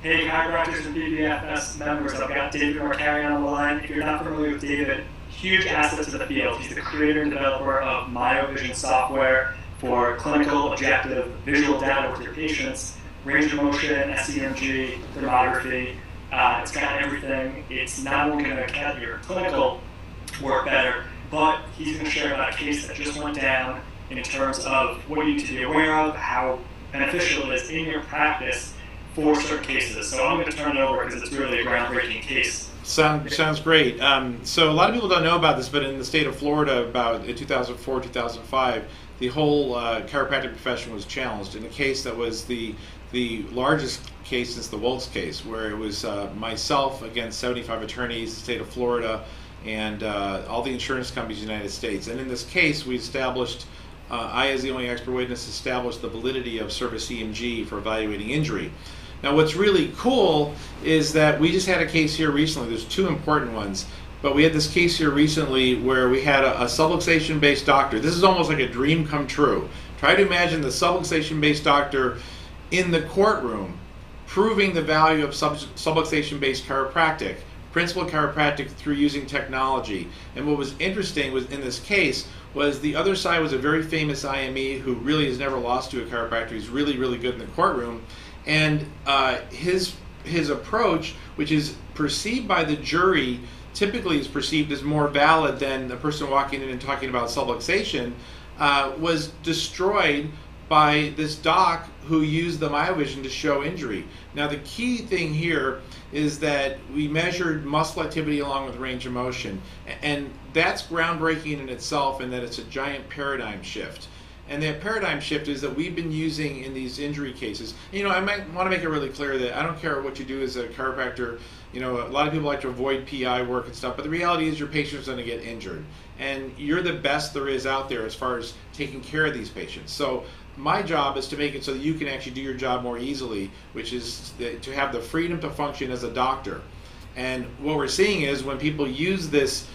Hey, chiropractors and BBFS members, I've got David Marcarian on the line. If you're not familiar with David, huge asset to the field. He's the creator and developer of MyoVision software for clinical objective visual data with your patients, range of motion, SEMG, thermography. It's got everything. It's not only going to get your clinical work better, but he's going to share about a case that just went down in terms of what you need to be aware of, how beneficial it is in your practice for certain cases. So I'm going to turn it over because it's really a groundbreaking case. Sounds great. So a lot of people don't know about this, but in the state of Florida, about in 2004, 2005, the whole chiropractic profession was challenged in a case that was the largest case since the Woltz case, where it was myself against 75 attorneys, the state of Florida, and all the insurance companies in the United States. And in this case, we established, I as the only expert witness, established the validity of service EMG for evaluating injury. Now what's really cool is that we just had a case here recently. There's two important ones, but we had this case here recently where we had a subluxation based doctor. This is almost like a dream come true. Try to imagine the subluxation based doctor in the courtroom proving the value of subluxation based chiropractic, principal chiropractic through using technology. And what was interesting was in this case was the other side was a very famous IME who really has never lost to a chiropractor. He's really, really good in the courtroom. And his approach, which is perceived by the jury, typically is perceived as more valid than the person walking in and talking about subluxation, was destroyed by this doc who used the MyoVision to show injury. Now the key thing here is that we measured muscle activity along with range of motion, and that's groundbreaking in itself in that it's a giant paradigm shift. And that paradigm shift is that we've been using in these injury cases. You know, I might want to make it really clear that I don't care what you do as a chiropractor. You know, a lot of people like to avoid PI work and stuff, but the reality is your patient's going to get injured. And you're the best there is out there as far as taking care of these patients. So my job is to make it so that you can actually do your job more easily, which is to have the freedom to function as a doctor. And what we're seeing is when people use this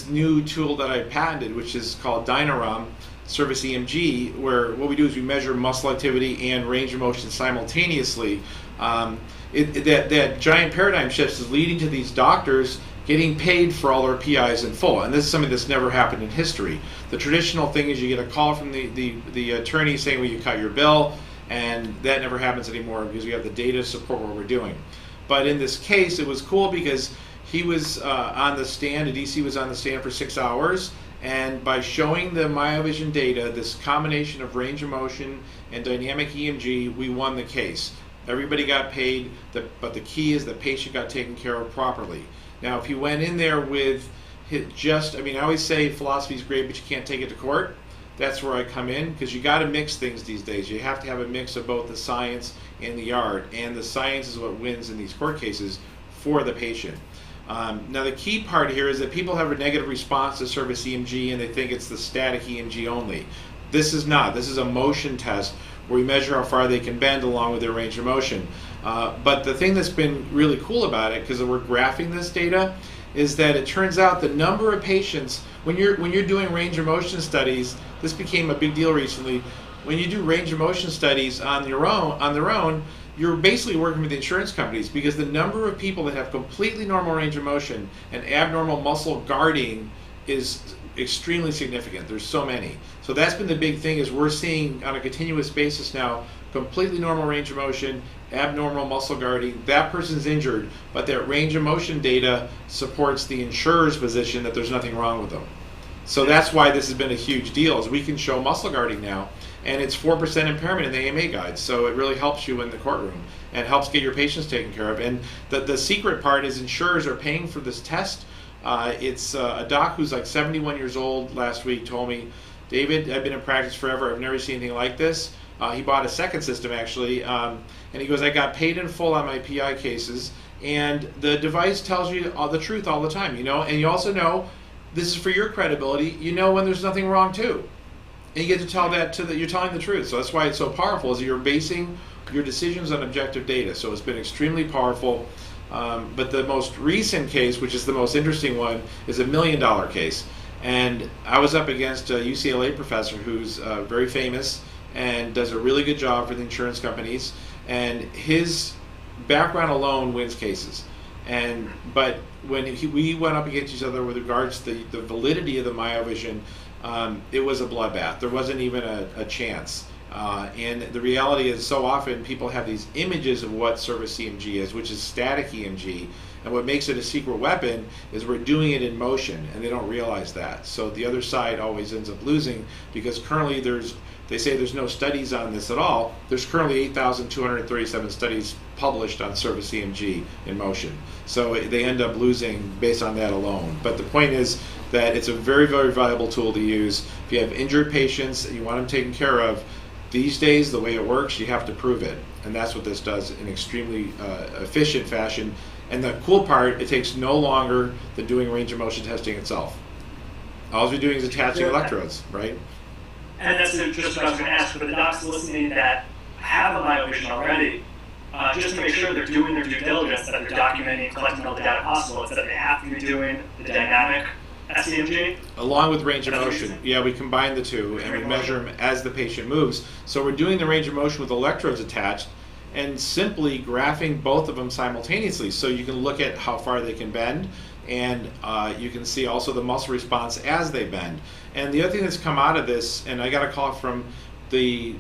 new tool that I patented, which is called Dynarum, service EMG, where what we do is we measure muscle activity and range of motion simultaneously. That giant paradigm shift is leading to these doctors getting paid for all their PIs in full, and this is something that's never happened in history. The traditional thing is you get a call from the attorney saying, "Will you cut your bill?" and that never happens anymore because we have the data to support what we're doing. But in this case, it was cool because he was on the stand, the DC was on the stand for 6 hours. And by showing the MyoVision data, this combination of range of motion and dynamic EMG, we won the case. Everybody got paid, but the key is the patient got taken care of properly. Now, if you went in there with I always say philosophy is great, but you can't take it to court. That's where I come in, because you got to mix things these days. You have to have a mix of both the science and the art, and the science is what wins in these court cases for the patient. Now the key part here is that people have a negative response to service EMG and they think it's the static EMG only. This is not. This is a motion test where we measure how far they can bend along with their range of motion. But the thing that's been really cool about it, because we're graphing this data, is that it turns out the number of patients, when you're doing range of motion studies, this became a big deal recently. When you do range of motion studies on their own, you're basically working with the insurance companies, because the number of people that have completely normal range of motion and abnormal muscle guarding is extremely significant. There's so many. So that's been the big thing, is we're seeing on a continuous basis now completely normal range of motion, abnormal muscle guarding. That person's injured, but that range of motion data supports the insurer's position that there's nothing wrong with them. So that's why this has been a huge deal, is we can show muscle guarding now, and it's 4% impairment in the AMA guide, so it really helps you in the courtroom and helps get your patients taken care of. And the secret part is insurers are paying for this test. It's a doc who's like 71 years old last week told me, "David, I've been in practice forever, I've never seen anything like this." He bought a second system actually, and he goes, "I got paid in full on my PI cases, and the device tells you all the truth all the time, you know, and you also know, this is for your credibility, you know when there's nothing wrong too. And you get to tell that you're telling the truth." So that's why it's so powerful, is that you're basing your decisions on objective data. So it's been extremely powerful. But the most recent case, which is the most interesting one, is $1 million case. And I was up against a UCLA professor who's very famous and does a really good job for the insurance companies. And his background alone wins cases. But when we went up against each other with regards to the validity of the MyoVision, it was a bloodbath. There wasn't even a chance. And the reality is, so often people have these images of what surface EMG is, which is static EMG, and what makes it a secret weapon is we're doing it in motion, and they don't realize that. So the other side always ends up losing, because currently they say there's no studies on this at all. There's currently 8,237 studies published on surface EMG in motion. So they end up losing based on that alone. But the point is that it's a very, very valuable tool to use. If you have injured patients and you want them taken care of, these days, the way it works, you have to prove it. And that's what this does in extremely efficient fashion. And the cool part, it takes no longer than doing range of motion testing itself. All we're doing is attaching electrodes, right? And that's just what I was going to ask for the docs listening that have a MyoVision already, just to make sure they're doing their due diligence, that they're documenting, collecting all the data possible, it's that they have to be doing the dynamic SEMG. Along with range of motion. Yeah, we combine the two and we measure them as the patient moves. So we're doing the range of motion with electrodes attached and simply graphing both of them simultaneously. So you can look at how far they can bend, and you can see also the muscle response as they bend. And the other thing that's come out of this, and I got a call from the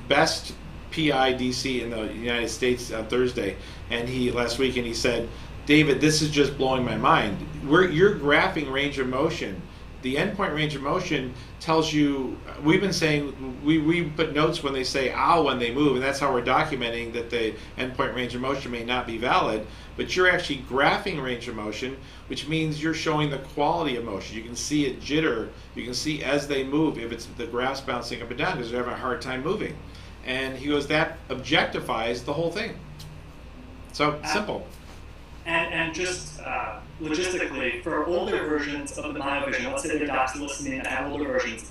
best PI DC in the United States on Thursday, and last week, and he said, David, this is just blowing my mind. You're graphing range of motion. The endpoint range of motion tells you, we've been saying, we put notes when they say ow when they move, and that's how we're documenting that the endpoint range of motion may not be valid, but you're actually graphing range of motion, which means you're showing the quality of motion. You can see it jitter, you can see as they move if it's the graph's bouncing up and down because they're having a hard time moving. And he goes, that objectifies the whole thing. So, simple. And just logistically, for older versions of the MyoVision, let's say the docs listening that have older versions,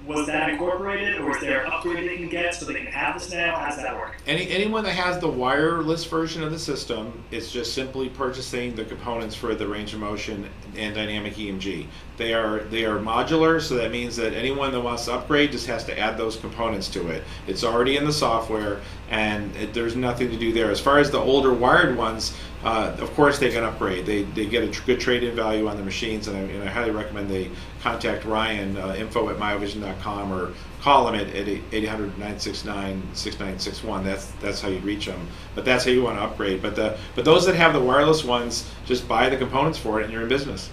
was that incorporated, or is there an upgrade they can get so they can have this now? How does that work? Anyone that has the wireless version of the system is just simply purchasing the components for the range of motion and dynamic EMG. They are modular, so that means that anyone that wants to upgrade just has to add those components to it. It's already in the software, and there's nothing to do there. As far as the older wired ones, of course they can upgrade. They get a good trade-in value on the machines, and I highly recommend they contact Ryan, info@myovision.com, or call him at 800-969-6961. That's how you reach them. But that's how you want to upgrade. But those that have the wireless ones, just buy the components for it, and you're in business.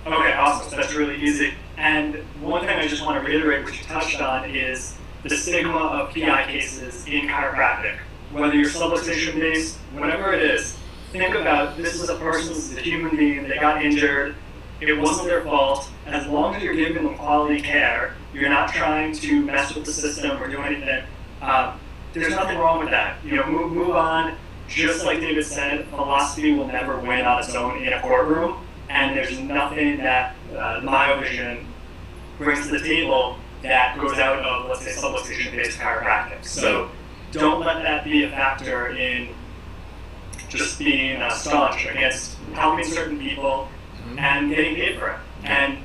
Okay, awesome. So that's really easy. And one thing I just want to reiterate, which you touched on, is the stigma of PI cases in chiropractic. Whether you're subluxation based, whatever it is, think about this is a person, this is a human being, they got injured, it wasn't their fault. As long as you're giving them quality care, you're not trying to mess with the system or do anything, there's nothing wrong with that. Move on. Just like David said, philosophy will never win on its own in a courtroom, and there's nothing that MyoVision brings to the table that goes out of, let's say, subluxation-based chiropractic. So don't let that be a factor in just being staunch against helping certain people and getting paid for it.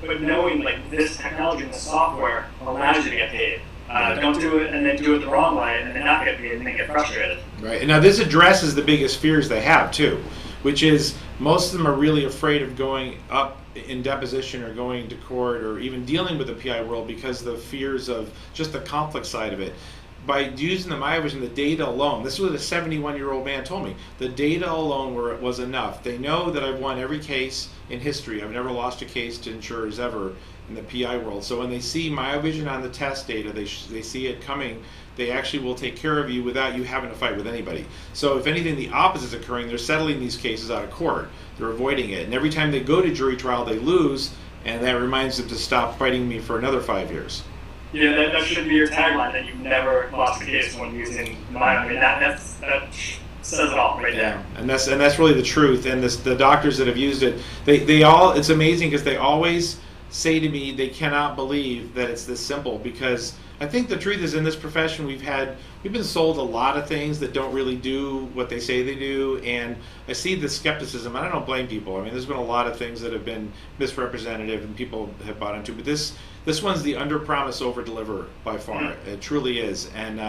But knowing like this technology and the software allows you to get paid. Don't do it and then do it the wrong way and then not get paid and then get frustrated. Right. And now this addresses the biggest fears they have too, which is most of them are really afraid of going up in deposition or going to court or even dealing with the PI world because of the fears of just the conflict side of it. By using the MyoVision, the data alone, this is what a 71-year-old man told me, the data alone was enough. They know that I've won every case in history. I've never lost a case to insurers ever in the PI world. So when they see MyoVision on the test data, they see it coming, they actually will take care of you without you having to fight with anybody. So if anything, the opposite is occurring. They're settling these cases out of court. They're avoiding it. And every time they go to jury trial, they lose, and that reminds them to stop fighting me for another 5 years. Yeah, that should be your tagline, that you've never lost a case when using Myo. I mean, that says it all right there. And that's really the truth. And the doctors that have used it, they all, it's amazing because they always say to me they cannot believe that it's this simple, because I think the truth is in this profession we've been sold a lot of things that don't really do what they say they do, and I see the skepticism, and I don't blame people. I mean, there's been a lot of things that have been misrepresentative and people have bought into, but this one's the under promise over deliver by far. It truly is. And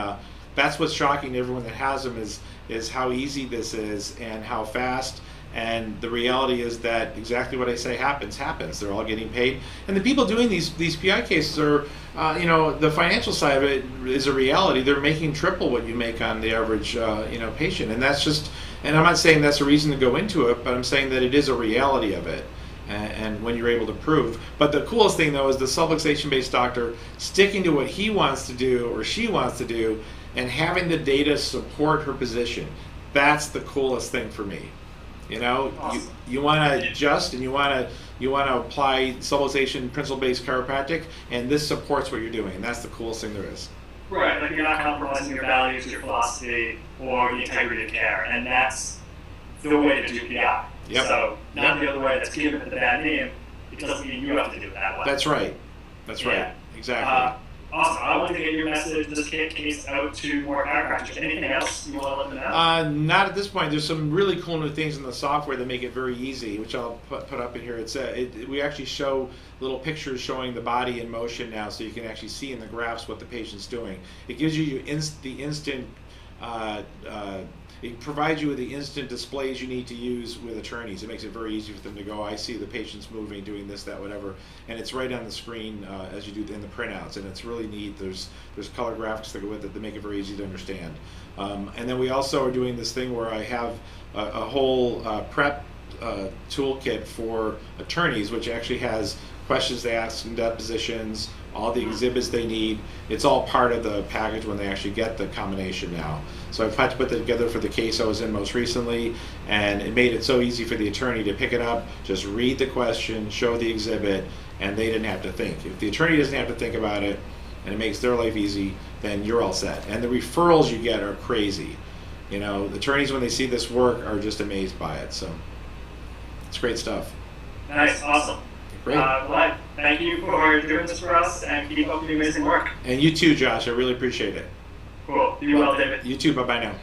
that's what's shocking to everyone that has them is how easy this is and how fast. And the reality is that exactly what I say happens. They're all getting paid, and the people doing these PI cases are, the financial side of it is a reality. They're making triple what you make on the average, patient, and that's just. And I'm not saying that's a reason to go into it, but I'm saying that it is a reality of it, and when you're able to prove. But the coolest thing though is the subluxation-based doctor sticking to what he wants to do or she wants to do, and having the data support her position. That's the coolest thing for me. Awesome. You want to adjust, and you want to apply subluxation principle-based chiropractic, and this supports what you're doing, and that's the coolest thing there is. Right, like you're not compromising your values, your philosophy, or the integrity of care, and that's the way to do PI. Yep. So not the other way that's given it the bad name. It doesn't mean you have to do it that way. That's right. Yeah. Exactly. Awesome. I want to get your message, this case out to more chiropractors. Anything else you want to let them know? Not at this point. There's some really cool new things in the software that make it very easy, which I'll put up in here. We actually show little pictures showing the body in motion now, so you can actually see in the graphs what the patient's doing. It gives you the instant. It provides you with the instant displays you need to use with attorneys. It makes it very easy for them to go, I see the patient's moving, doing this, that, whatever, and it's right on the screen as you do in the printouts, and it's really neat. There's color graphics that go with it that make it very easy to understand. And then we also are doing this thing where I have a whole prep toolkit for attorneys, which actually has questions they ask in depositions, all the exhibits they need. It's all part of the package when they actually get the combination now. So I've had to put that together for the case I was in most recently, and it made it so easy for the attorney to pick it up, just read the question, show the exhibit, and they didn't have to think. If the attorney doesn't have to think about it, and it makes their life easy, then you're all set. And the referrals you get are crazy. The attorneys, when they see this work, are just amazed by it. So it's great stuff. Nice, awesome. Great. Well, thank you for doing this for us, and keep up the amazing work. And you too, Josh. I really appreciate it. Cool. Be well, David. You too. Bye-bye now.